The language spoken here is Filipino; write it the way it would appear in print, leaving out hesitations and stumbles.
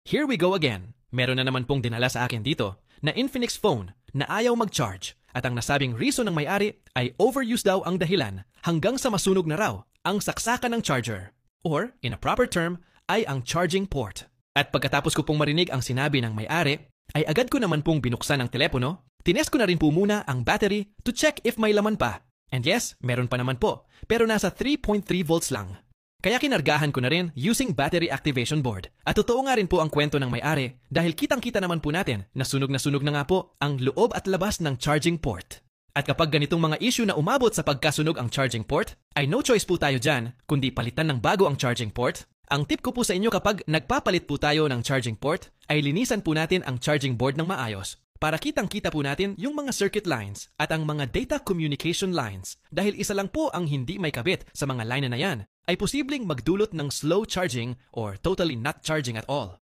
Here we go again. Meron na naman pong dinala sa akin dito na Infinix phone na ayaw mag-charge at ang nasabing reason ng may-ari ay overuse daw ang dahilan hanggang sa masunog na raw ang saksakan ng charger or in a proper term ay ang charging port. At pagkatapos ko pong marinig ang sinabi ng may-ari ay agad ko naman pong binuksan ang telepono, tinest ko na rin po muna ang battery to check if may laman pa. And yes, meron pa naman po pero nasa 3.3 volts lang. Kaya kinargahan ko na rin using battery activation board. At totoo nga rin po ang kwento ng may-ari dahil kitang-kita naman po natin na sunog na nga po ang loob at labas ng charging port. At kapag ganitong mga issue na umabot sa pagkasunog ang charging port, ay no choice po tayo dyan kundi palitan ng bago ang charging port. Ang tip ko po sa inyo kapag nagpapalit po tayo ng charging port, ay linisan po natin ang charging board ng maayos. Para kitang-kita po natin yung mga circuit lines at ang mga data communication lines. Dahil isa lang po ang hindi may kabit sa mga line na yan, ay posibleng magdulot ng slow charging or totally not charging at all.